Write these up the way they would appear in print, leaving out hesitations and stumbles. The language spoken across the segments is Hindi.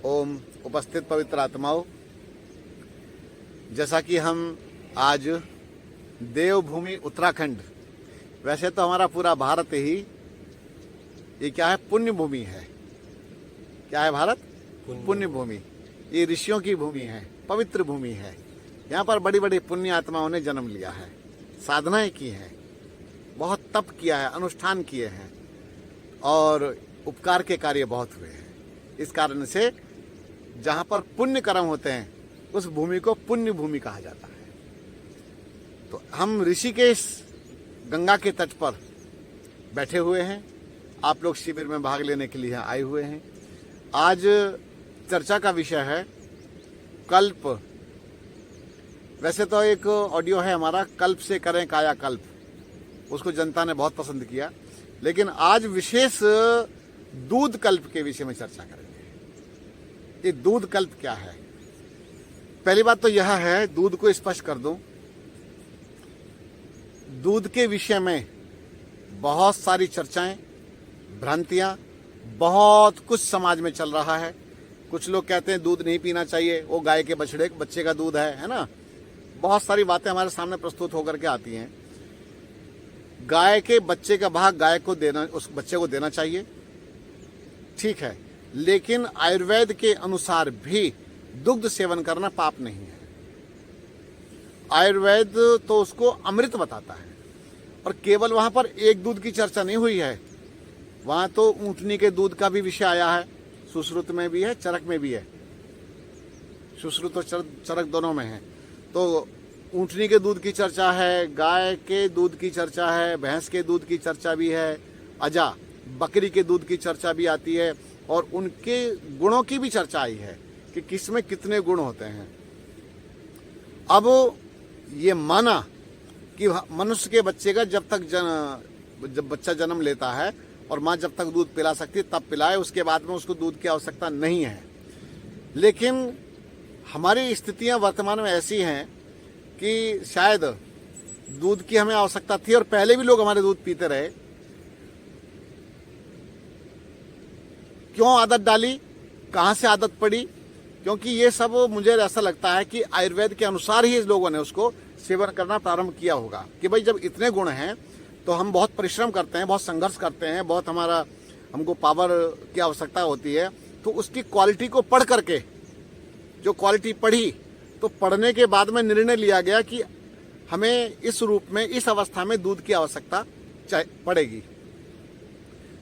ओम उपस्थित पवित्र आत्माओं, जैसा कि हम आज देवभूमि उत्तराखंड, वैसे तो हमारा पूरा भारत ही ये क्या है, पुण्य भूमि है। क्या है भारत? पुण्य भूमि। ये ऋषियों की भूमि है, पवित्र भूमि है। यहाँ पर बड़ी बड़ी पुण्य आत्माओं ने जन्म लिया है, साधनाएं की हैं, बहुत तप किया है, अनुष्ठान किए हैं और उपकार के कार्य बहुत हुए हैं। इस कारण से जहाँ पर पुण्य कर्म होते हैं उस भूमि को पुण्य भूमि कहा जाता है। तो हम ऋषिकेश गंगा के तट पर बैठे हुए हैं। आप लोग शिविर में भाग लेने के लिए आए हुए हैं। आज चर्चा का विषय है कल्प। वैसे तो एक ऑडियो है हमारा, कल्प से करें कायाकल्प, उसको जनता ने बहुत पसंद किया, लेकिन आज विशेष दूध कल्प के विषय में चर्चा करेंगे। ये दूध कल्प क्या है? पहली बात तो यह है, दूध को स्पष्ट कर दूं, दूध के विषय में बहुत सारी चर्चाएं, भ्रांतियां, बहुत कुछ समाज में चल रहा है। कुछ लोग कहते हैं दूध नहीं पीना चाहिए, वो गाय के बच्चे का दूध है ना। बहुत सारी बातें हमारे सामने प्रस्तुत होकर के आती हैं। गाय के बच्चे का भाग गाय को देना, उस बच्चे को देना चाहिए, ठीक है, लेकिन आयुर्वेद के अनुसार भी दुग्ध सेवन करना पाप नहीं है। आयुर्वेद तो उसको अमृत बताता है। और केवल वहां पर एक दूध की चर्चा नहीं हुई है, वहां तो ऊंटनी के दूध का भी विषय आया है। सुश्रुत में भी है, चरक में भी है। सुश्रुत और चरक दोनों में है। तो ऊंटनी के दूध की चर्चा है, गाय के दूध की चर्चा है, भैंस के दूध की चर्चा भी है, अजा बकरी के दूध की चर्चा भी आती है, और उनके गुणों की भी चर्चा आई है कि किसमें कितने गुण होते हैं। अब ये माना कि मनुष्य के बच्चे का जब बच्चा जन्म लेता है और माँ जब तक दूध पिला सकती है तब पिलाए, उसके बाद में उसको दूध की आवश्यकता नहीं है। लेकिन हमारी स्थितियां वर्तमान में ऐसी हैं कि शायद दूध की हमें आवश्यकता थी और पहले भी लोग हमारे दूध पीते रहे। क्यों आदत डाली, कहां से आदत पड़ी? क्योंकि ये सब मुझे ऐसा लगता है कि आयुर्वेद के अनुसार ही इस लोगों ने उसको सेवन करना प्रारंभ किया होगा कि भाई जब इतने गुण हैं तो हम बहुत परिश्रम करते हैं, बहुत संघर्ष करते हैं, बहुत हमको पावर की आवश्यकता होती है, तो उसकी क्वालिटी को पढ़ करके, जो क्वालिटी पढ़ी, तो पढ़ने के बाद में निर्णय लिया गया कि हमें इस रूप में, इस अवस्था में दूध की आवश्यकता पड़ेगी।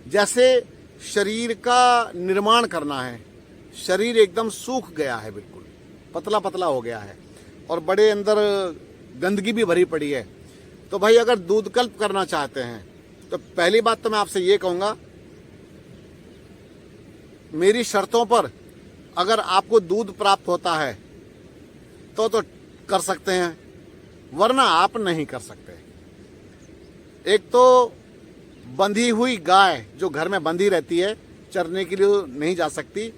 जैसे शरीर का निर्माण करना है, शरीर एकदम सूख गया है, बिल्कुल पतला पतला हो गया है और बड़े अंदर गंदगी भी भरी पड़ी है। तो भाई अगर दूध कल्प करना चाहते हैं तो पहली बात तो मैं आपसे ये कहूंगा, मेरी शर्तों पर अगर आपको दूध प्राप्त होता है तो कर सकते हैं, वरना आप नहीं कर सकते। एक तो बंधी हुई गाय जो घर में बंधी रहती है, चरने के लिए नहीं जा सकती,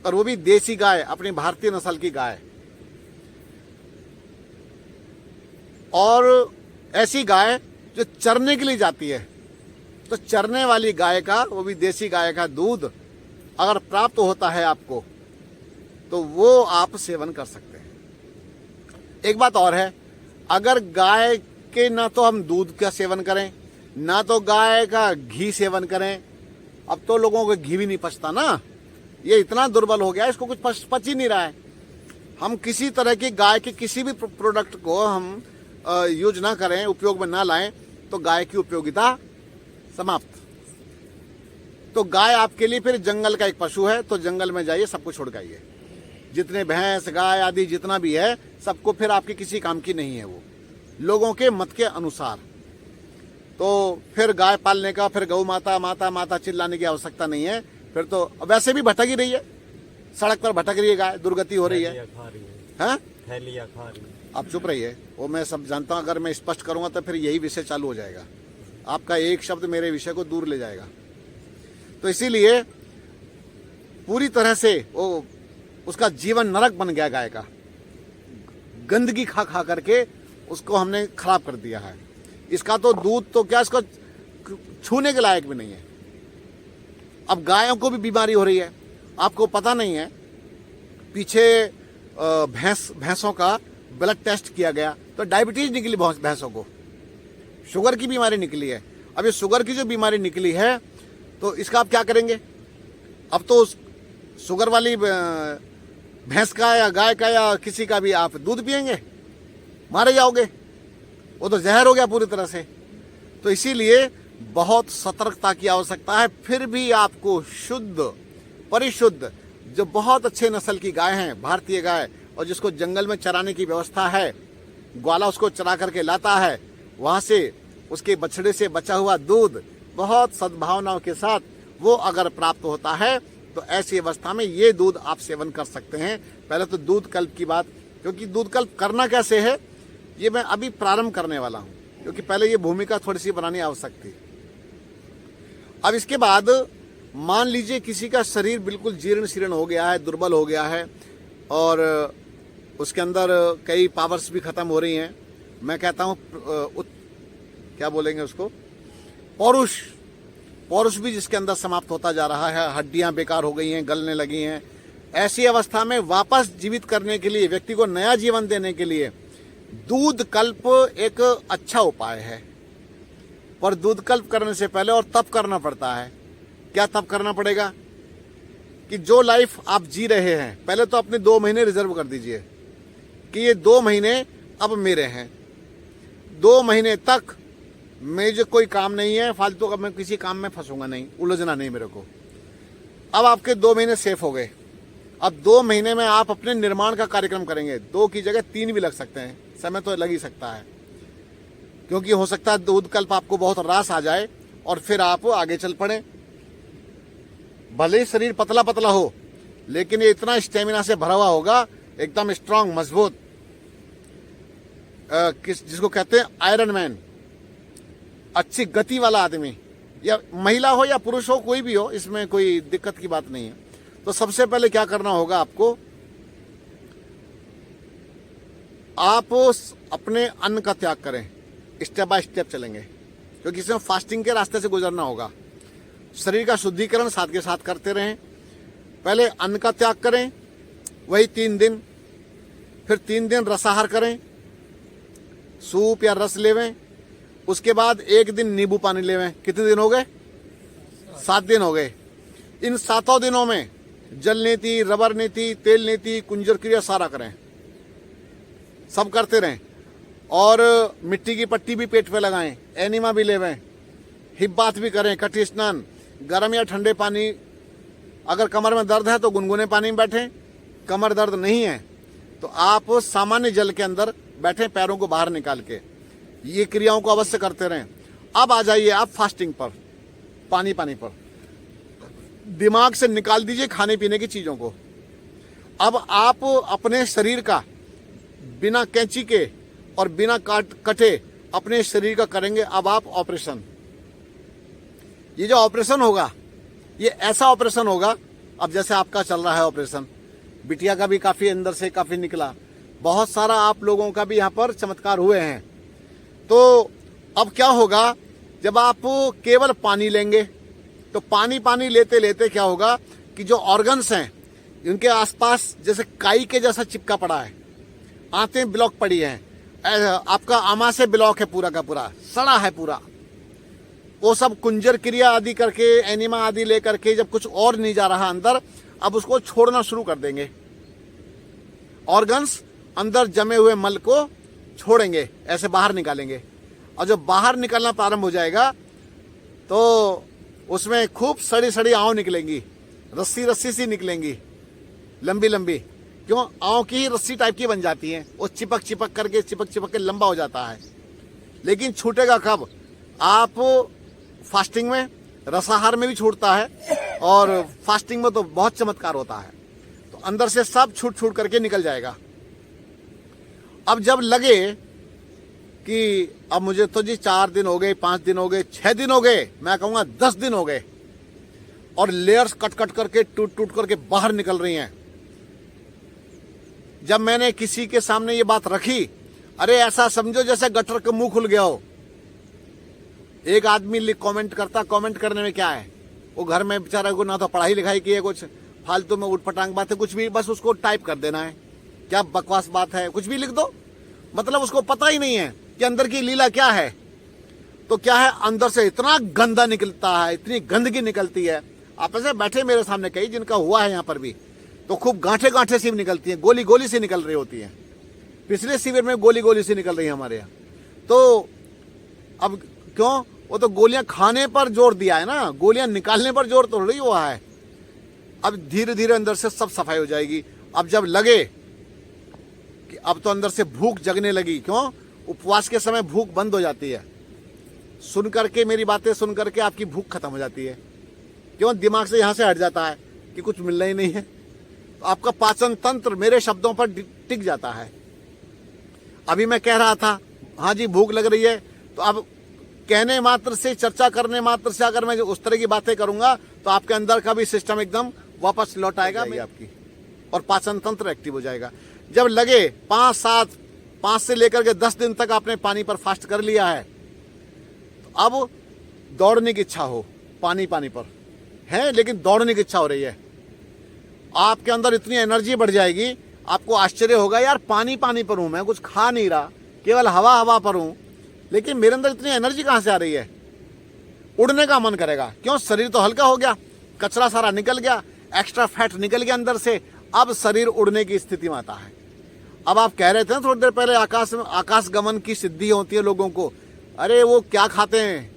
और वो भी देसी गाय, अपनी भारतीय नस्ल की गाय। और ऐसी गाय जो चरने के लिए जाती है, तो चरने वाली गाय का, वो भी देसी गाय का दूध अगर प्राप्त होता है आपको, तो वो आप सेवन कर सकते हैं। एक बात और है, अगर गाय के ना तो हम दूध का सेवन करें, ना तो गाय का घी सेवन करें, अब तो लोगों को घी भी नहीं पचता ना, ये इतना दुर्बल हो गया, इसको कुछ पच ही नहीं रहा है। हम किसी तरह की गाय के किसी भी प्रोडक्ट को हम यूज ना करें, उपयोग में ना लाएं, तो गाय की उपयोगिता समाप्त। तो गाय आपके लिए फिर जंगल का एक पशु है, तो जंगल में जाइए, सब कुछ छोड़ आइए। जितने भैंस, गाय आदि जितना भी है, सबको फिर आपके किसी काम की नहीं है, वो लोगों के मत के अनुसार। तो फिर गाय पालने का, फिर गौ माता माता माता चिल्लाने की आवश्यकता नहीं है। फिर तो वैसे भी भटक ही रही है, सड़क पर भटक रही है गाय, दुर्गति हो रही है। हाँ, थैलियां खा रही है। आप चुप रहिए, वो मैं सब जानता हूँ। अगर मैं स्पष्ट करूंगा तो फिर यही विषय चालू हो जाएगा, आपका एक शब्द मेरे विषय को दूर ले जाएगा। तो इसीलिए पूरी तरह से वो, उसका जीवन नरक बन गया गाय का। गंदगी खा खा करके उसको हमने खराब कर दिया है। इसका तो दूध तो क्या, इसको छूने के लायक भी नहीं है। अब गायों को भी बीमारी हो रही है, आपको पता नहीं है, पीछे भैंसों का ब्लड टेस्ट किया गया तो डायबिटीज निकली भैंसों को, शुगर की बीमारी निकली है। अब ये शुगर की जो बीमारी निकली है तो इसका आप क्या करेंगे? अब तो शुगर वाली भैंस का या गाय का या किसी का भी आप दूध पिएंगे, मारे जाओगे, वो तो जहर हो गया पूरी तरह से। तो इसीलिए बहुत सतर्कता की आवश्यकता है। फिर भी आपको शुद्ध परिशुद्ध जो बहुत अच्छे नस्ल की गाय हैं, भारतीय गाय, और जिसको जंगल में चराने की व्यवस्था है, ग्वाला उसको चरा करके लाता है, वहां से उसके बछड़े से बचा हुआ दूध बहुत सद्भावनाओं के साथ वो अगर प्राप्त होता है तो ऐसी अवस्था में ये दूध आप सेवन कर सकते हैं। पहले तो दूध कल्प की बात, क्योंकि दूध कल्प करना कैसे है ये मैं अभी प्रारंभ करने वाला हूं, क्योंकि पहले ये भूमिका थोड़ी सी बनानी आवश्यक थी। अब इसके बाद मान लीजिए किसी का शरीर बिल्कुल जीर्ण शीर्ण हो गया है, दुर्बल हो गया है और उसके अंदर कई पावर्स भी खत्म हो रही हैं। मैं कहता हूं क्या बोलेंगे उसको, पौरुष भी जिसके अंदर समाप्त होता जा रहा है, हड्डियां बेकार हो गई हैं, गलने लगी हैं। ऐसी अवस्था में वापस जीवित करने के लिए, व्यक्ति को नया जीवन देने के लिए दूध कल्प एक अच्छा उपाय है। पर दूध कल्प करने से पहले और तप करना पड़ता है। क्या तप करना पड़ेगा? कि जो लाइफ आप जी रहे हैं, पहले तो अपने 2 महीने रिजर्व कर दीजिए कि ये 2 महीने अब मेरे हैं। 2 महीने तक मुझे कोई काम नहीं है फालतू का, मैं किसी काम में फंसूंगा नहीं, उलझना नहीं मेरे को। अब आपके 2 महीने सेफ हो गए। अब 2 महीने में आप अपने निर्माण का कार्यक्रम करेंगे। 2 की जगह 3 भी लग सकते हैं, समय तो लग ही सकता है, क्योंकि हो सकता है दूध कल्प आपको बहुत रास आ जाए और फिर आप आगे चल पड़े। भले ही शरीर पतला पतला हो, लेकिन ये इतना स्टेमिना से भरा हुआ होगा, एकदम स्ट्रांग, मजबूत, जिसको कहते हैं आयरन मैन, अच्छी गति वाला आदमी, या महिला हो या पुरुष हो, कोई भी हो, इसमें कोई दिक्कत की बात नहीं है। तो सबसे पहले क्या करना होगा आपको, आप अपने अन्न का त्याग करें। स्टेप बाय स्टेप चलेंगे, क्योंकि इसमें फास्टिंग के रास्ते से गुजरना होगा। शरीर का शुद्धिकरण साथ के साथ करते रहें। पहले अन्न का त्याग करें, वही 3 दिन, फिर 3 दिन रसाहार करें, सूप या रस लेवें। उसके बाद 1 दिन नींबू पानी लेवें। कितने दिन हो गए? 7 दिन हो गए। इन 7 दिनों में जल नीति, रबर नीति, तेल नीति, कुंजर क्रिया सारा करें, सब करते रहें। और मिट्टी की पट्टी भी पेट पे लगाएं, एनिमा भी लेवें, हिप बाथ भी करें, कटी स्नान, गर्म या ठंडे पानी। अगर कमर में दर्द है तो गुनगुने पानी में बैठें, कमर दर्द नहीं है तो आप सामान्य जल के अंदर बैठें, पैरों को बाहर निकाल के। ये क्रियाओं को अवश्य करते रहें। अब आ जाइए आप फास्टिंग पर, पानी पर। दिमाग से निकाल दीजिए खाने पीने की चीजों को। अब आप अपने शरीर का बिना कैंची के और बिना कटे अपने शरीर का करेंगे अब आप ऑपरेशन। ये जो ऑपरेशन होगा, ये ऐसा ऑपरेशन होगा, अब जैसे आपका चल रहा है ऑपरेशन, बिटिया का भी काफी अंदर से काफी निकला, बहुत सारा आप लोगों का भी यहाँ पर चमत्कार हुए हैं। तो अब क्या होगा, जब आप केवल पानी लेंगे तो पानी लेते लेते क्या होगा कि जो ऑर्गन्स हैं उनके आसपास जैसे काई के जैसा चिपका पड़ा है, आंतें ब्लॉक पड़ी हैं, आपका आमाशय ब्लॉक है पूरा का पूरा, सड़ा है पूरा। वो सब कुंजर क्रिया आदि करके, एनिमा आदि लेकर के जब कुछ और नहीं जा रहा अंदर, अब उसको छोड़ना शुरू कर देंगे। ऑर्गन्स अंदर जमे हुए मल को छोड़ेंगे, ऐसे बाहर निकालेंगे। और जब बाहर निकलना प्रारंभ हो जाएगा तो उसमें खूब सड़ी सड़ी आंव निकलेंगी, रस्सी सी निकलेंगी, लंबी लंबी। क्यों? आंव की ही रस्सी टाइप की बन जाती है, वो चिपक के लंबा हो जाता है। लेकिन छूटेगा कब? आप फास्टिंग में, रसाहार में भी छूटता है और फास्टिंग में तो बहुत चमत्कार होता है। तो अंदर से सब छूट करके निकल जाएगा। अब जब लगे कि अब मुझे तो जी 4 दिन हो गए, 5 दिन हो गए, 6 दिन हो गए, मैं कहूंगा 10 दिन हो गए, और लेयर्स कट करके टूट करके बाहर निकल रही हैं। जब मैंने किसी के सामने ये बात रखी, अरे ऐसा समझो जैसे गटर का मुंह खुल गया हो। एक आदमी कमेंट करता, कमेंट करने में क्या है, वो घर में बेचारा को ना तो पढ़ाई लिखाई की है, कुछ फालतू में उठपटांग बात है, कुछ भी बस उसको टाइप कर देना है, क्या बकवास बात है, कुछ भी लिख दो, मतलब उसको पता ही नहीं है कि अंदर की लीला क्या है। तो क्या है, अंदर से इतना गंदा निकलता है, इतनी गंदगी निकलती है। आप ऐसे बैठे मेरे सामने कई जिनका हुआ है यहाँ पर भी, तो खूब गांठे गांठे सी निकलती हैं, गोली गोली सी निकल रही होती हैं। पिछले शिविर में गोली गोली सी निकल रही है हमारे यहाँ। तो अब क्यों, वो तो गोलियां खाने पर जोर दिया है ना, गोलियां निकालने पर जोर तो नहीं हुआ है। अब धीरे धीरे अंदर से सब सफाई हो जाएगी। अब जब लगे कि अब तो अंदर से भूख जगने लगी, क्यों, उपवास के समय भूख बंद हो जाती है। सुन करके, मेरी बातें सुन करके आपकी भूख खत्म हो जाती है, क्यों, दिमाग से यहां से हट जाता है कि कुछ मिलना ही नहीं है। तो आपका पाचन तंत्र मेरे शब्दों पर टिक जाता है। अभी मैं कह रहा था, हाँ जी भूख लग रही है, तो अब कहने मात्र से, चर्चा करने मात्र से अगर मैं उस तरह की बातें करूंगा तो आपके अंदर का भी सिस्टम एकदम वापस लौट आएगा आपकी, और पाचन तंत्र एक्टिव हो जाएगा। जब लगे 5 से लेकर के 10 दिन तक आपने पानी पर फास्ट कर लिया है, तो अब दौड़ने की इच्छा हो, पानी पर है, लेकिन दौड़ने की इच्छा हो रही है, आपके अंदर इतनी एनर्जी बढ़ जाएगी, आपको आश्चर्य होगा, यार पानी पर हूं, मैं कुछ खा नहीं रहा, केवल हवा पर हूं, लेकिन मेरे अंदर इतनी एनर्जी कहां से आ रही है। उड़ने का मन करेगा, क्यों, शरीर तो हल्का हो गया, कचरा सारा निकल गया, एक्स्ट्रा फैट निकल गया अंदर से, अब शरीर उड़ने की स्थिति में आता है। अब आप कह रहे थे ना थोड़ी देर पहले, आकाश गमन की सिद्धि होती है लोगों को। अरे वो क्या खाते हैं,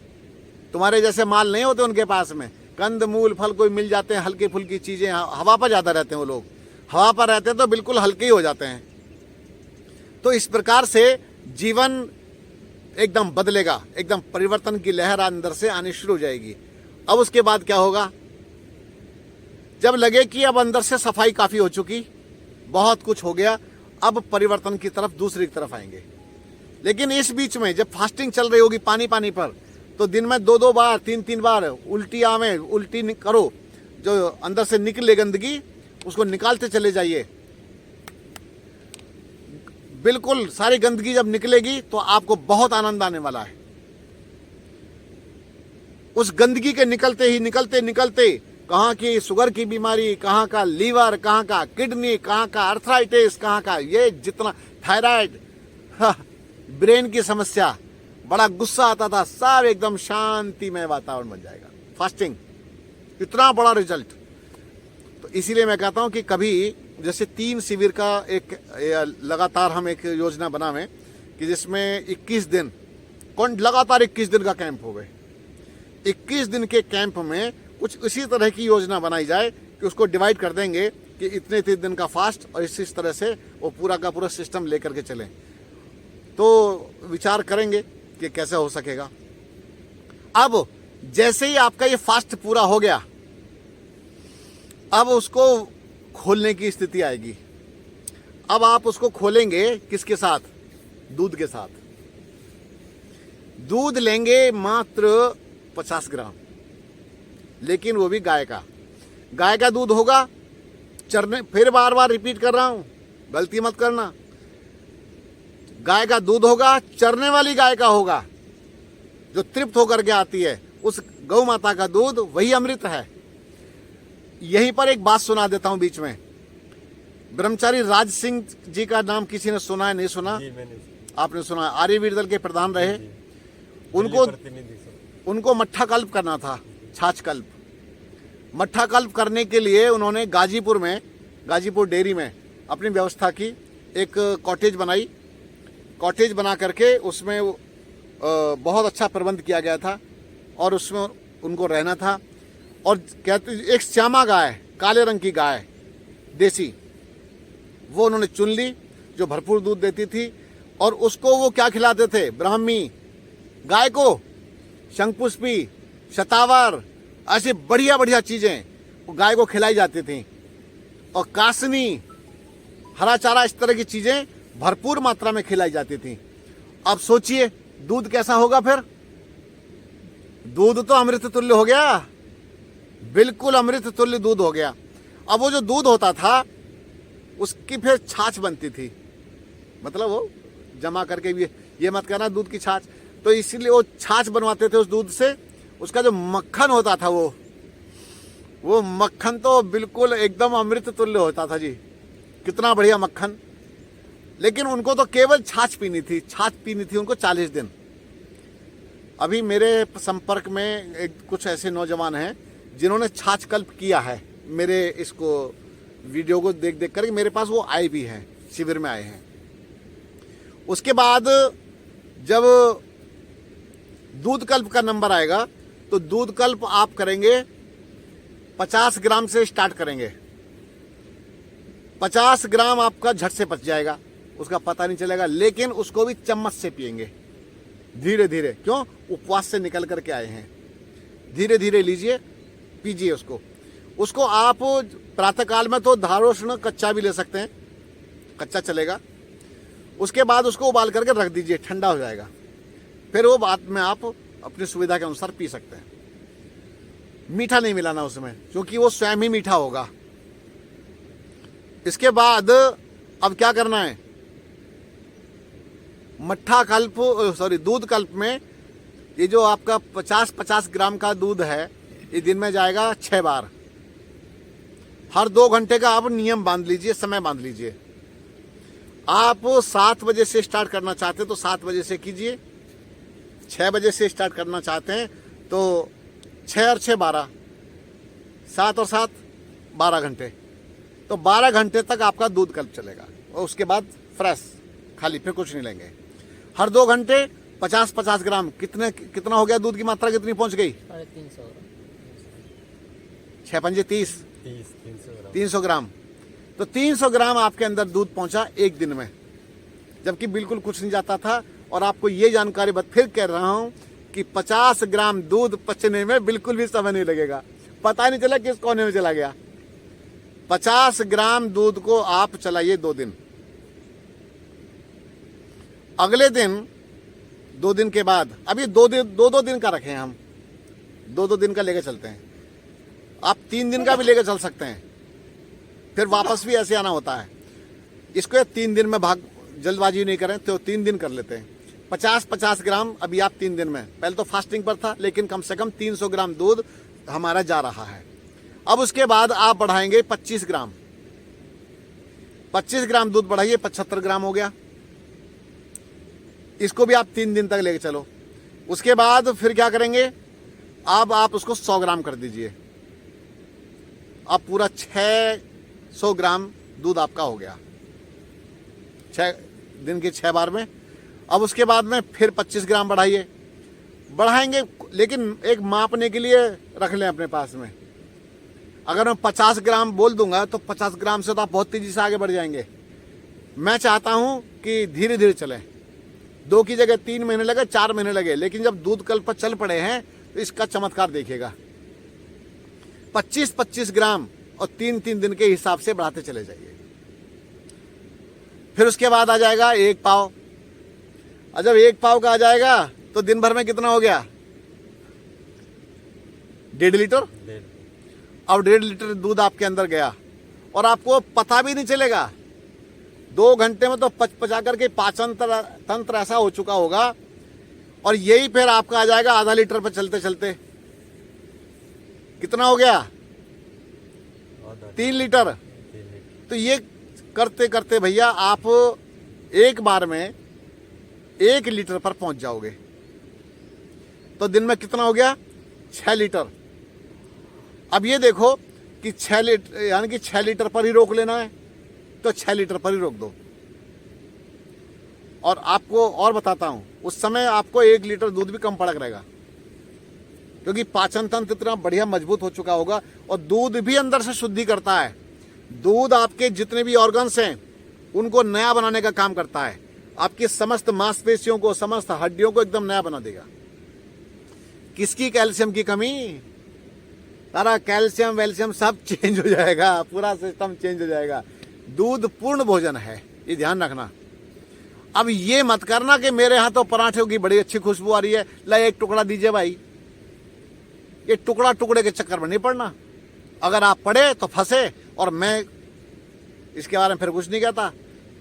तुम्हारे जैसे माल नहीं होते उनके पास में, कंद मूल फल कोई मिल जाते हैं, हल्की फुल्की चीजें, हवा पर ज्यादा रहते हैं वो लोग, हवा पर रहते हैं तो बिल्कुल हल्के ही हो जाते हैं। तो इस प्रकार से जीवन एकदम बदलेगा, एकदम परिवर्तन की लहर अंदर से आनी शुरू हो जाएगी। अब उसके बाद क्या होगा, जब लगे कि अब अंदर से सफाई काफी हो चुकी, बहुत कुछ हो गया, अब परिवर्तन की तरफ, दूसरी तरफ आएंगे। लेकिन इस बीच में जब फास्टिंग चल रही होगी पानी पर, तो दिन में 2-2 बार 3-3 बार उल्टी आवे, उल्टी करो, जो अंदर से निकले गंदगी उसको निकालते चले जाइए। बिल्कुल सारी गंदगी जब निकलेगी तो आपको बहुत आनंद आने वाला है। उस गंदगी के निकलते कहाँ की शुगर की बीमारी, कहाँ का लीवर, कहाँ का किडनी, कहाँ का अर्थराइटिस, कहाँ का ये जितना थायराइड, ब्रेन की समस्या, बड़ा गुस्सा आता था, सब एकदम शांतिमय वातावरण बन जाएगा। फास्टिंग इतना बड़ा रिजल्ट। तो इसीलिए मैं कहता हूं कि कभी जैसे 3 शिविर का एक लगातार हम एक योजना बनावें कि जिसमें 21 दिन, लगातार 21 दिन का कैंप हो गए। 21 दिन के कैंप में कुछ इसी तरह की योजना बनाई जाए कि उसको डिवाइड कर देंगे कि इतने दिन का फास्ट, और इस तरह से वो पूरा का पूरा सिस्टम लेकर के चलें। तो विचार करेंगे कि कैसे हो सकेगा। अब जैसे ही आपका ये फास्ट पूरा हो गया, अब उसको खोलने की स्थिति आएगी। अब आप उसको खोलेंगे किसके साथ, दूध के साथ। दूध लेंगे मात्र 50 ग्राम, लेकिन वो भी गाय का दूध होगा। चरने, फिर बार बार रिपीट कर रहा हूं, गलती मत करना, गाय का दूध होगा, चरने वाली गाय का होगा, जो तृप्त होकर के आती है, उस गौ माता का दूध वही अमृत है। यहीं पर एक बात सुना देता हूं बीच में। ब्रह्मचारी राज सिंह जी का नाम किसी ने सुना है, नहीं सुना? आपने सुना? आर्यवीर दल के प्रधान रहे। उनको मट्ठा कल्प करना था, छाछ कल्प। मट्ठा कल्प करने के लिए उन्होंने गाजीपुर डेयरी में अपनी व्यवस्था की, एक कॉटेज बनाई। कॉटेज बना करके उसमें बहुत अच्छा प्रबंध किया गया था, और उसमें उनको रहना था। और कहते एक श्यामा गाय, काले रंग की गाय देसी, वो उन्होंने चुन ली, जो भरपूर दूध देती थी। और उसको वो क्या खिलाते थे, ब्राह्मी गाय को शंखपुष्पी, शतावर, ऐसी बढ़िया बढ़िया चीजें गाय को खिलाई जाती थी। और कासनी, हरा चारा, इस तरह की चीजें भरपूर मात्रा में खिलाई जाती थी। अब सोचिए दूध कैसा होगा फिर। दूध तो अमृत तुल्य हो गया, बिल्कुल अमृत तुल्य दूध हो गया। अब वो जो दूध होता था उसकी फिर छाछ बनती थी, मतलब वो जमा करके भी, ये मत कहना दूध की छाछ, तो इसीलिए वो छाछ बनवाते थे उस दूध से। उसका जो मक्खन होता था वो वो मक्खन तो बिल्कुल एकदम अमृत तुल्य होता था जी, कितना बढ़िया मक्खन। लेकिन उनको तो केवल छाछ पीनी थी, छाछ पीनी थी उनको 40 दिन। अभी मेरे संपर्क में कुछ ऐसे नौजवान हैं जिन्होंने छाछ कल्प किया है। मेरे इसको वीडियो को देख देख कर मेरे पास वो आए भी हैं, शिविर में आए हैं। उसके बाद जब दूध कल्प का नंबर आएगा तो दूध कल्प आप करेंगे 50 ग्राम से स्टार्ट करेंगे। 50 ग्राम आपका झट से पच जाएगा, उसका पता नहीं चलेगा। लेकिन उसको भी चम्मच से पिएंगे, धीरे धीरे। क्यों? उपवास से निकल करके आए हैं, धीरे धीरे लीजिए, पीजिए उसको। उसको आप प्रातःकाल में तो धारोष्ण कच्चा भी ले सकते हैं, कच्चा चलेगा। उसके बाद उसको उबाल करके रख दीजिए, ठंडा हो जाएगा। फिर वो बाद में आप अपनी सुविधा के अनुसार पी सकते हैं। मीठा नहीं मिलाना उसमें, क्योंकि वो स्वयं ही मीठा होगा। इसके बाद अब क्या करना है, मट्ठा कल्प दूध कल्प में ये जो आपका 50-50 ग्राम का दूध है, ये दिन में जाएगा 6 बार। हर 2 घंटे का आप नियम बांध लीजिए, समय बांध लीजिए। आप 7 बजे से स्टार्ट करना चाहते हैं तो 7 बजे से कीजिए। 6 बजे से स्टार्ट करना चाहते हैं तो 6 और 6 12, 7 और 7 12 घंटे। तो 12 घंटे तक आपका दूध कल्प चलेगा और उसके बाद फ्रेश, खाली, फिर कुछ नहीं लेंगे। हर 2 घंटे 50-50 ग्राम। कितना हो गया? दूध की मात्रा कितनी पहुंच गई? 350 6 पंजे 300 ग्राम। तो 300 ग्राम आपके अंदर दूध पहुंचा एक दिन में, जबकि बिल्कुल कुछ नहीं जाता था। और आपको ये जानकारी फिर कह रहा हूं कि 50 ग्राम दूध पचने में बिल्कुल भी समय नहीं लगेगा, पता नहीं चला किस कोने में चला गया। 50 ग्राम दूध को आप चलाइए 2 दिन। अगले दिन 2 दिन के बाद, अभी 2 दिन का रखें हम, 2 दिन का लेकर चलते हैं। आप 3 दिन का भी लेकर चल सकते हैं, फिर वापस भी ऐसे आना होता है। इसको 3 दिन में जल्दबाजी नहीं करें तो 3 दिन कर लेते हैं। 50-50 ग्राम अभी आप 3 दिन में, पहले तो फास्टिंग पर था, लेकिन कम से कम 300 ग्राम दूध हमारा जा रहा है। अब उसके बाद आप बढ़ाएंगे 25 ग्राम। 25 ग्राम दूध बढ़ाइए, 75 ग्राम हो गया। इसको भी आप 3 दिन तक लेके चलो। उसके बाद फिर क्या करेंगे, अब आप उसको 100 ग्राम कर दीजिए। अब पूरा 600 ग्राम दूध आपका हो गया 6 दिन के 6 बार में। अब उसके बाद में फिर 25 ग्राम बढ़ाएंगे, लेकिन एक मापने के लिए रख लें अपने पास में। अगर मैं 50 ग्राम बोल दूंगा तो 50 ग्राम से तो आप बहुत तेजी से आगे बढ़ जाएंगे। मैं चाहता हूं कि धीरे धीरे चलें, 2 की जगह 3 महीने लगे, 4 महीने लगे, लेकिन जब दूध कल्प पर चल पड़े हैं तो इसका चमत्कार देखिएगा। 25-25 ग्राम और 3-3 दिन के हिसाब से बढ़ाते चले जाइए। फिर उसके बाद आ जाएगा 1 पाव। और जब 1 पाव का आ जाएगा तो दिन भर में कितना हो गया? 1.5 लीटर। अब 1.5 लीटर दूध आपके अंदर गया और आपको पता भी नहीं चलेगा। 2 घंटे में तो पचा करके पाचन तंत्र ऐसा हो चुका होगा। और यही फिर आपका आ जाएगा आधा लीटर पर चलते चलते कितना हो गया? 3 लीटर। तो ये करते करते भैया आप एक बार में 1 लीटर पर पहुंच जाओगे। तो दिन में कितना हो गया? 6 लीटर। अब ये देखो कि 6 लीटर, यानी कि 6 लीटर पर ही रोक लेना है तो 6 लीटर पर ही रोक दो। और आपको और बताता हूं, उस समय आपको 1 लीटर दूध भी कम पड़क रहेगा, क्योंकि पाचन तंत्र इतना बढ़िया मजबूत हो चुका होगा। और दूध भी अंदर से शुद्धि करता है। दूध आपके जितने भी ऑर्गन्स हैं उनको नया बनाने का काम करता है। आपकी समस्त मांसपेशियों को, समस्त हड्डियों को एकदम नया बना देगा। किसकी कैल्शियम की कमी? सारा कैल्शियम वैल्शियम सब चेंज हो जाएगा, पूरा सिस्टम चेंज हो जाएगा। दूध पूर्ण भोजन है, ये ध्यान रखना। अब ये मत करना कि मेरे यहाँ तो पराठे की बड़ी अच्छी खुशबू आ रही है, ला 1 टुकड़ा दीजिए भाई। ये टुकड़ा टुकड़े के चक्कर में नहीं पड़ना। अगर आप पढ़े तो फंसे, और मैं इसके बारे में फिर कुछ नहीं कहता।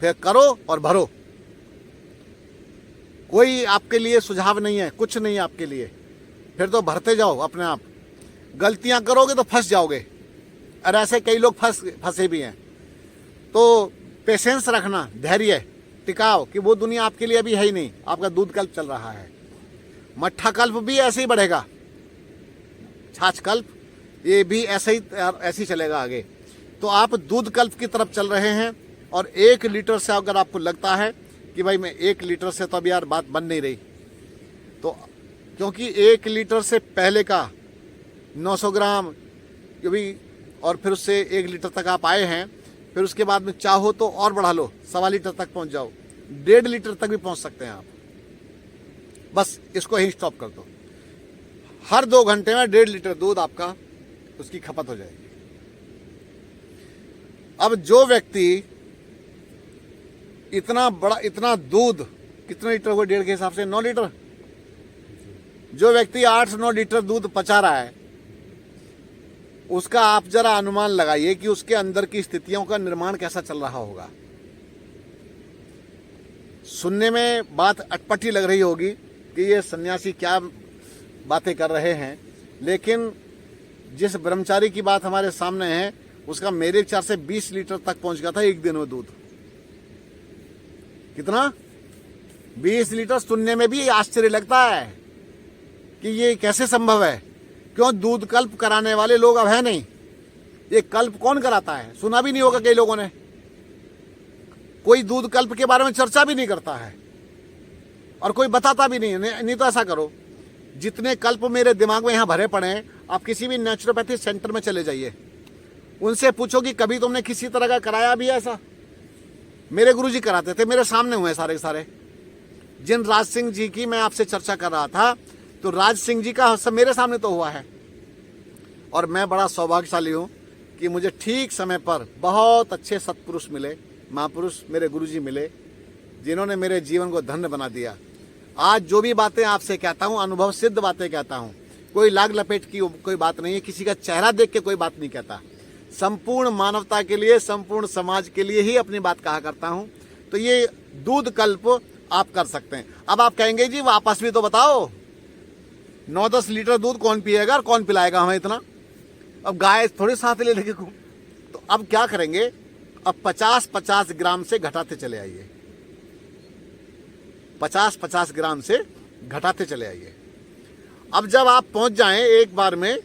फिर करो और भरो, कोई आपके लिए सुझाव नहीं है, कुछ नहीं है आपके लिए। फिर तो भरते जाओ अपने आप। गलतियां करोगे तो फंस जाओगे। और ऐसे कई लोग फंसे भी हैं। तो पेशेंस रखना, धैर्य, टिकाव, कि वो दुनिया आपके लिए अभी है ही नहीं, आपका दूध कल्प चल रहा है। मट्ठा कल्प भी ऐसे ही बढ़ेगा, छाछ कल्प ये भी ऐसे ही चलेगा आगे। तो आप दूध कल्प की तरफ चल रहे हैं। और 1 लीटर से अगर आपको लगता है कि भाई मैं 1 लीटर से तो अब यार बात बन नहीं रही, तो क्योंकि 1 लीटर से पहले का 900 ग्राम भी, और फिर उससे 1 लीटर तक आप आए हैं, फिर उसके बाद में चाहो तो और बढ़ा लो, 1.25 लीटर तक पहुंच जाओ, 1.5 लीटर तक भी पहुंच सकते हैं आप। बस इसको ही स्टॉप कर दो। हर 2 घंटे में 1.5 लीटर दूध आपका उसकी खपत हो जाएगी। अब जो व्यक्ति इतना दूध, कितने लीटर हुआ 1.5 के हिसाब से? 9 लीटर। जो व्यक्ति 8-9 लीटर दूध पचा रहा है, उसका आप जरा अनुमान लगाइए कि उसके अंदर की स्थितियों का निर्माण कैसा चल रहा होगा। सुनने में बात अटपटी लग रही होगी कि ये सन्यासी क्या बातें कर रहे हैं, लेकिन जिस ब्रह्मचारी की बात हमारे सामने है, उसका मेरे विचार से 20 लीटर तक पहुंच गया था 1 दिन में दूध। कितना? 20 लीटर। सुनने में भी आश्चर्य लगता है कि ये कैसे संभव है। क्यों? दूध कल्प कराने वाले लोग अब है नहीं। ये कल्प कौन कराता है? सुना भी नहीं होगा कई लोगों ने। कोई दूध कल्प के बारे में चर्चा भी नहीं करता है और कोई बताता भी नहीं तो ऐसा करो, जितने कल्प मेरे दिमाग में यहाँ भरे पड़े हैं, आप किसी भी नेचुरोपैथी सेंटर में चले जाइए, उनसे पूछो कि कभी तुमने किसी तरह का कराया भी ऐसा? मेरे गुरुजी कराते थे, मेरे सामने हुए सारे सारे। जिन राज सिंह जी की मैं आपसे चर्चा कर रहा था, तो राज सिंह जी का सब मेरे सामने तो हुआ है। और मैं बड़ा सौभाग्यशाली हूँ कि मुझे ठीक समय पर बहुत अच्छे सत्पुरुष मिले, महापुरुष मेरे गुरुजी मिले, जिन्होंने मेरे जीवन को धन्य बना दिया। आज जो भी बातें आपसे कहता हूँ, अनुभव सिद्ध बातें कहता हूँ, कोई लाग लपेट की कोई बात नहीं है, किसी का चेहरा देख के कोई बात नहीं कहता। संपूर्ण मानवता के लिए, संपूर्ण समाज के लिए ही अपनी बात कहा करता हूँ। तो ये दूध कल्प आप कर सकते हैं। अब आप कहेंगे जी वापस भी तो बताओ, 9-10 लीटर दूध कौन पिएगा और कौन पिलाएगा हमें इतना? अब गाय थोड़ी साथ ले लेके घूम। तो अब क्या करेंगे? अब 50-50 ग्राम से घटाते चले आइए, 50-50 ग्राम से घटाते चले आइए। अब जब आप पहुंच जाएं एक बार में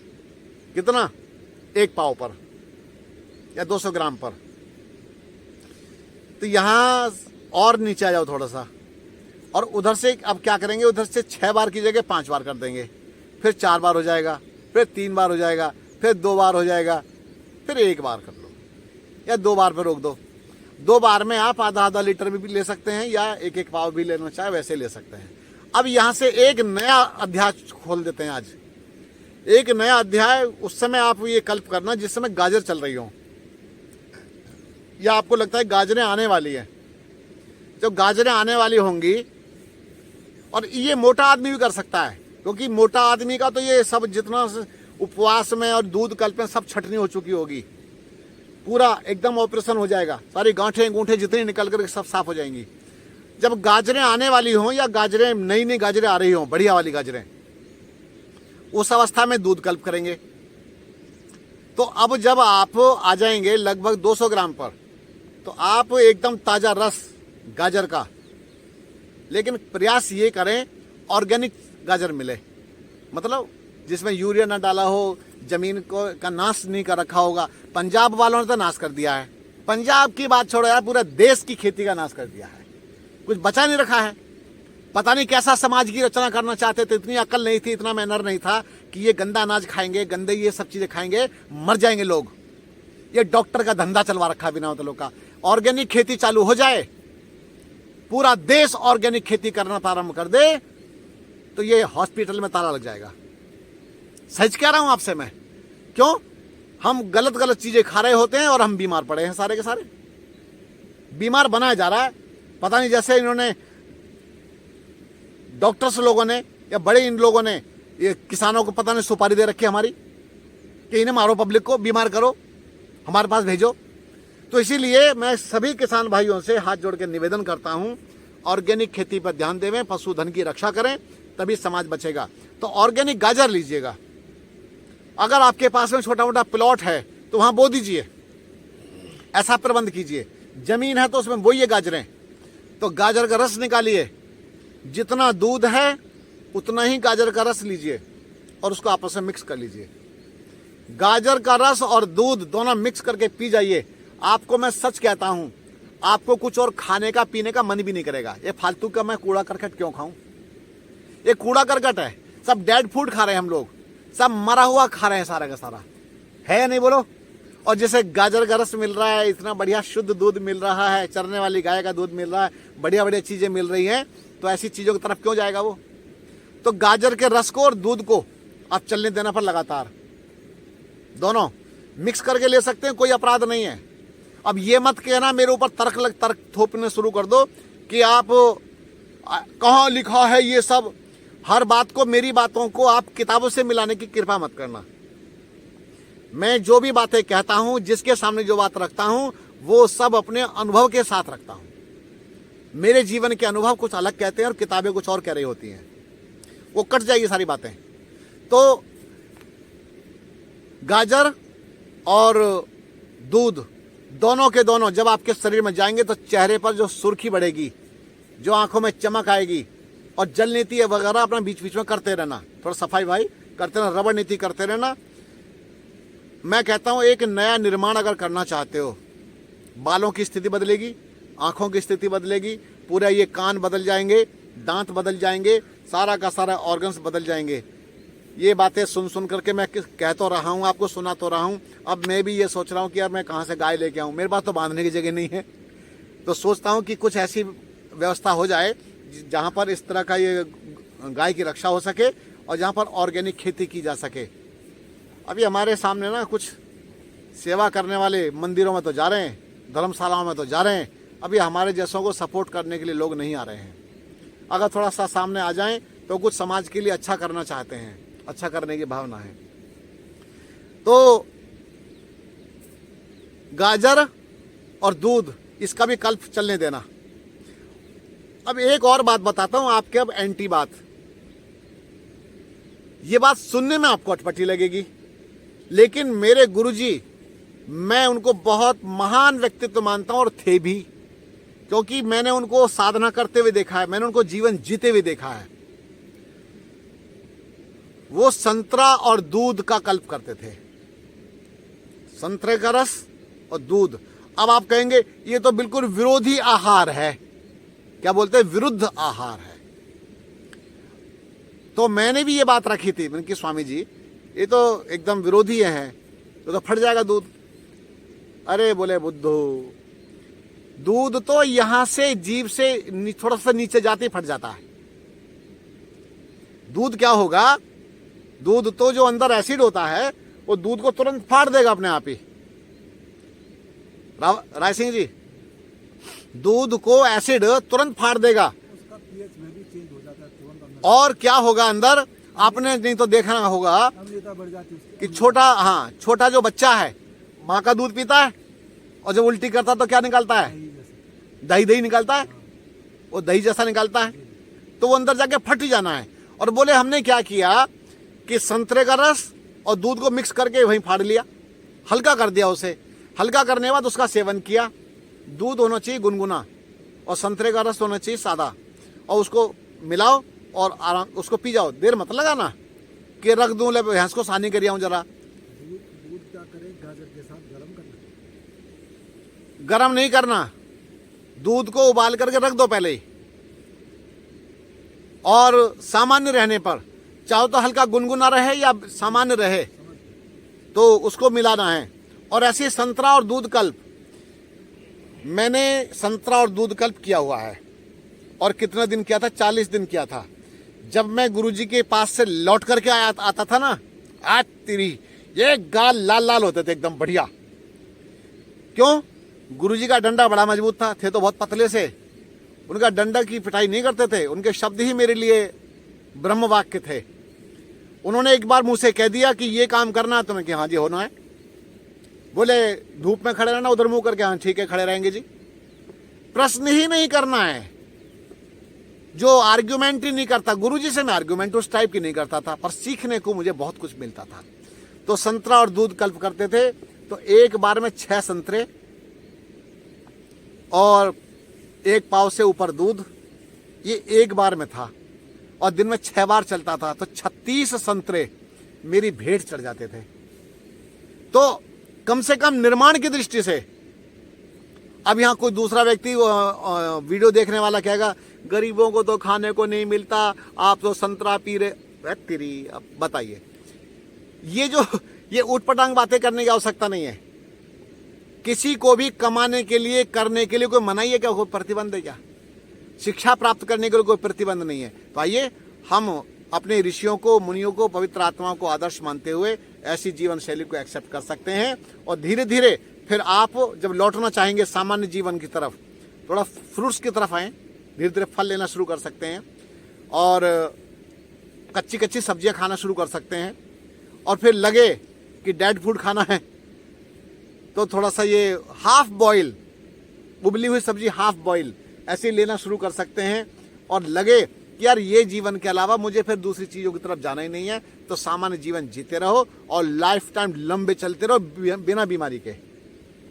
कितना, 1 पाव पर या 200 ग्राम पर, तो यहां और नीचे आ जाओ थोड़ा सा, और उधर से अब क्या करेंगे, उधर से 6 बार की जगह 5 बार कर देंगे, फिर 4 बार हो जाएगा, फिर 3 बार हो जाएगा, फिर 2 बार हो जाएगा, फिर 1 बार कर लो या 2 बार पे रोक दो। 2 बार में आप आधा लीटर भी ले सकते हैं या 1-1 पाव भी लेना चाहे वैसे ले सकते हैं। अब यहां से एक नया अध्याय खोल देते हैं। आज एक नया अध्याय, उस समय आप ये कल्प करना जिस समय गाजर चल रही हो, या आपको लगता है गाजरें आने वाली है। जब गाजरें आने वाली होंगी, और ये मोटा आदमी भी कर सकता है, क्योंकि मोटा आदमी का तो ये सब जितना उपवास में और दूध कल्प में सब छटनी हो चुकी होगी, पूरा एकदम ऑपरेशन हो जाएगा, सारी गांठें गूंठे जितनी निकल कर सब साफ हो जाएंगी। जब गाजरें आने वाली हों या गाजरें नई गाजरें आ रही हों, बढ़िया वाली गाजरें, उस अवस्था में दूध कल्प करेंगे। तो अब जब आप आ जाएंगे लगभग 200 ग्राम पर, तो आप एकदम ताजा रस गाजर का, लेकिन प्रयास ये करें ऑर्गेनिक गाजर मिले, मतलब जिसमें यूरिया ना डाला हो, जमीन को का नाश नहीं कर रखा होगा। पंजाब वालों ने तो नाश कर दिया है, पंजाब की बात छोड़ो यार, पूरे देश की खेती का नाश कर दिया है, कुछ बचा नहीं रखा है। पता नहीं कैसा समाज की रचना करना चाहते थे, इतनी अकल नहीं थी, इतना मैनर नहीं था कि ये गंदा अनाज खाएंगे, गंदे ये सब चीजें खाएंगे, मर जाएंगे लोग। ये डॉक्टर का धंधा चलवा रखा बिना मतलब का। ऑर्गेनिक खेती चालू हो जाए, पूरा देश ऑर्गेनिक खेती करना प्रारंभ कर दे, तो ये हॉस्पिटल में ताला लग जाएगा। सच कह रहा हूं आपसे मैं। क्यों? हम गलत चीजें खा रहे होते हैं और हम बीमार पड़े हैं, सारे के सारे बीमार बनाया जा रहा है। पता नहीं, जैसे इन्होंने डॉक्टर्स लोगों ने या बड़े इन लोगों ने ये किसानों को पता नहीं सुपारी दे रखी हमारी कि इन्हें मारो, पब्लिक को बीमार करो, हमारे पास भेजो। तो इसीलिए मैं सभी किसान भाइयों से हाथ जोड़ के निवेदन करता हूं, ऑर्गेनिक खेती पर ध्यान देवें, पशुधन की रक्षा करें, तभी समाज बचेगा। तो ऑर्गेनिक गाजर लीजिएगा। अगर आपके पास में छोटा मोटा प्लॉट है तो वहां बो दीजिए, ऐसा प्रबंध कीजिए। जमीन है तो उसमें बोइए गाजरें, तो गाजर का रस निकालिए, जितना दूध है उतना ही गाजर का रस लीजिए और उसको आपस में मिक्स कर लीजिए। गाजर का रस और दूध दोनों मिक्स करके पी जाइए। आपको मैं सच कहता हूं, आपको कुछ और खाने का पीने का मन भी नहीं करेगा। ये फालतू का मैं कूड़ा करकट क्यों खाऊं? ये कूड़ा करकट है, सब डेड फूड खा रहे हैं हम लोग, सब मरा हुआ खा रहे हैं सारा का सारा, है या नहीं बोलो? और जैसे गाजर का रस मिल रहा है, इतना बढ़िया शुद्ध दूध मिल रहा है, चरने वाली गाय का दूध मिल रहा है, बढ़िया बढ़िया चीजें मिल रही हैं, तो ऐसी चीजों की तरफ क्यों जाएगा वो? तो गाजर के रस को और दूध को आप चलने देना पर लगातार, दोनों मिक्स करके ले सकते हैं, कोई अपराध नहीं है। अब ये मत कहना मेरे ऊपर तर्क थोपने शुरू कर दो कि आप कहाँ लिखा है ये सब। हर बात को, मेरी बातों को आप किताबों से मिलाने की कृपा मत करना। मैं जो भी बातें कहता हूं, जिसके सामने जो बात रखता हूं, वो सब अपने अनुभव के साथ रखता हूं। मेरे जीवन के अनुभव कुछ अलग कहते हैं और किताबें कुछ और कह रही होती हैं, वो कट जाएगी सारी बातें। तो गाजर और दूध दोनों के दोनों जब आपके शरीर में जाएंगे तो चेहरे पर जो सुर्खी बढ़ेगी, जो आंखों में चमक आएगी, और जल नीति वगैरह अपना बीच बीच में करते रहना, थोड़ा सफाई भाई करते रहना, रबड़ नीति करते रहना। मैं कहता हूं एक नया निर्माण अगर करना चाहते हो, बालों की स्थिति बदलेगी, आंखों की स्थिति बदलेगी, पूरा ये कान बदल जाएंगे, दांत बदल जाएंगे, सारा का सारा ऑर्गन्स बदल जाएंगे। ये बातें सुन सुन करके मैं कह तो रहा हूँ, आपको सुना तो रहा हूँ। अब मैं भी ये सोच रहा हूँ कि यार मैं कहाँ से गाय लेके आऊँ, मेरे पास तो बांधने की जगह नहीं है। तो सोचता हूँ कि कुछ ऐसी व्यवस्था हो जाए जहाँ पर इस तरह का ये गाय की रक्षा हो सके और जहाँ पर ऑर्गेनिक खेती की जा सके। अभी हमारे सामने ना कुछ सेवा करने वाले मंदिरों में तो जा रहे हैं, धर्मशालाओं में तो जा रहे हैं, अभी हमारे जैसों को सपोर्ट करने के लिए लोग नहीं आ रहे हैं। अगर थोड़ा सा सामने आ जाएं तो कुछ समाज के लिए अच्छा करना चाहते हैं, अच्छा करने की भावना है। तो गाजर और दूध, इसका भी कल्प चलने देना। अब एक और बात बताता हूं आपके, अब एंटी बात। ये बात सुनने में आपको अटपटी लगेगी, लेकिन मेरे गुरुजी, मैं उनको बहुत महान व्यक्तित्व मानता हूं और थे भी, क्योंकि मैंने उनको साधना करते हुए देखा है, मैंने उनको जीवन जीते हुए देखा है। वो संतरा और दूध का कल्प करते थे, संतरे का रस और दूध। अब आप कहेंगे ये तो बिल्कुल विरोधी आहार है, क्या बोलते हैं, विरुद्ध आहार है। तो मैंने भी ये बात रखी थी, मैंने कि स्वामी जी ये तो एकदम विरोधी है, तो फट जाएगा दूध। अरे बोले बुद्धू, दूध तो यहां से जीभ से थोड़ा सा नीचे जाते ही फट जाता है। दूध क्या होगा, दूध तो जो अंदर एसिड होता है वो दूध को तुरंत फाड़ देगा अपने आप ही। राय सिंह जी, दूध को एसिड तुरंत फाड़ देगा, उसका पीएच में भी चेंज हो जाता है तुरंत। और क्या होगा अंदर, आपने नहीं तो देखना होगा अम्लता बढ़ जाती है कि छोटा जो बच्चा है माँ का दूध पीता है और जब उल्टी करता है तो क्या निकालता है, दही निकालता है, वो दही जैसा निकालता है, तो वो अंदर जाके फट ही जाना है। और बोले हमने क्या किया कि संतरे का रस और दूध को मिक्स करके वहीं फाड़ लिया, हल्का कर दिया उसे, हल्का करने के बाद उसका सेवन किया। दूध होना चाहिए गुनगुना और संतरे का रस होना चाहिए सादा, और उसको मिलाओ और आराम उसको पी जाओ। देर मत लगाना कि रख दूं, ले भैंस को सानी कर आऊं जरा। दूध क्या करे, गाजर के साथ गरम करना, गरम नहीं करना, दूध को उबाल करके रख दो पहले ही, और सामान्य रहने पर, चाहो तो हल्का गुनगुना रहे या सामान्य रहे, तो उसको मिलाना है। और ऐसे संतरा और दूध कल्प, मैंने संतरा और दूध कल्प किया हुआ है। और कितना दिन किया था, 40 दिन किया था। जब मैं गुरुजी के पास से लौट करके आता था ना, आज तेरी ये गाल लाल लाल होते थे एकदम बढ़िया। क्यों? गुरुजी का डंडा बड़ा मजबूत था, थे तो बहुत पतले से, उनका डंडा की पिटाई नहीं करते थे, उनके शब्द ही मेरे लिए ब्रह्म वाक्य थे। उन्होंने एक बार मुंह से कह दिया कि ये काम करना, तो मैं कि हाँ जी होना है। बोले धूप में खड़े रहना, उधर मुंह करके, हाँ ठीक है खड़े रहेंगे जी। प्रश्न ही नहीं करना है, जो आर्ग्यूमेंट ही नहीं करता। गुरुजी से मैं आर्ग्यूमेंट उस टाइप की नहीं करता था, पर सीखने को मुझे बहुत कुछ मिलता था। तो संतरा और दूध कल्प करते थे, तो एक बार में 6 संतरे और 1 पाव से ऊपर दूध, ये एक बार में था और दिन में 6 बार चलता था, तो 36 संतरे मेरी भेंट चढ़ जाते थे। तो कम से कम निर्माण की दृष्टि से, अब यहां कोई दूसरा व्यक्ति वीडियो देखने वाला कहेगा गरीबों को तो खाने को नहीं मिलता, आप तो संतरा पी रहे। तेरी, अब बताइए, ये ऊटपटांग बातें करने की आवश्यकता नहीं है। किसी को भी कमाने के लिए, करने के लिए कोई मनाही है क्या? कोई प्रतिबंध है क्या? शिक्षा प्राप्त करने के लिए कोई प्रतिबंध नहीं है। तो आइए हम अपने ऋषियों को, मुनियों को, पवित्र आत्माओं को आदर्श मानते हुए ऐसी जीवन शैली को एक्सेप्ट कर सकते हैं और धीरे धीरे फिर आप जब लौटना चाहेंगे सामान्य जीवन की तरफ, थोड़ा फ्रूट्स की तरफ आए, धीरे धीरे फल लेना शुरू कर सकते हैं और कच्ची कच्ची सब्जियां खाना शुरू कर सकते हैं। और फिर लगे कि डेड फूड खाना है तो थोड़ा सा ये हाफ बॉयल, उबली हुई सब्जी हाफ बॉयल ऐसे लेना शुरू कर सकते हैं। और लगे कि यार ये जीवन के अलावा मुझे फिर दूसरी चीजों की तरफ जाना ही नहीं है, तो सामान्य जीवन जीते रहो और लाइफ टाइम लंबे चलते रहो बिना बीमारी के।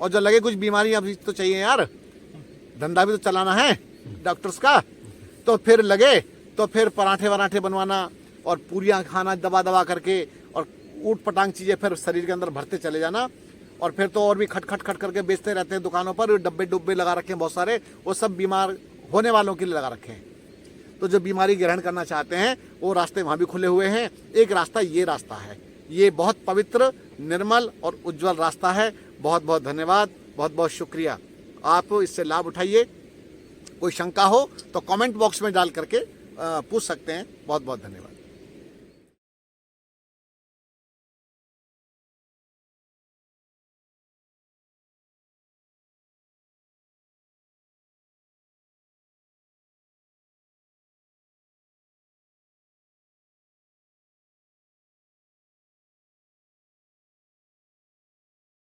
और जो लगे कुछ बीमारी अभी तो चाहिए यार, धंधा भी तो चलाना है डॉक्टर्स का, तो फिर लगे तो फिर पराठे वराठे बनवाना और पूरियां खाना दबा दबा करके और ऊट पटांग चीजें फिर शरीर के अंदर भरते चले जाना। और फिर तो और भी खट खट खट करके बेचते रहते हैं दुकानों पर, डब्बे डुब्बे लगा रखे हैं बहुत सारे, वो सब बीमार होने वालों के लिए लगा रखे हैं। तो जो बीमारी ग्रहण करना चाहते हैं वो रास्ते वहां भी खुले हुए हैं। एक रास्ता ये रास्ता है, ये बहुत पवित्र, निर्मल और उज्जवल रास्ता है। बहुत बहुत धन्यवाद, बहुत बहुत शुक्रिया। आप इससे लाभ उठाइए। कोई शंका हो तो कमेंट बॉक्स में डाल करके पूछ सकते हैं। बहुत बहुत धन्यवाद।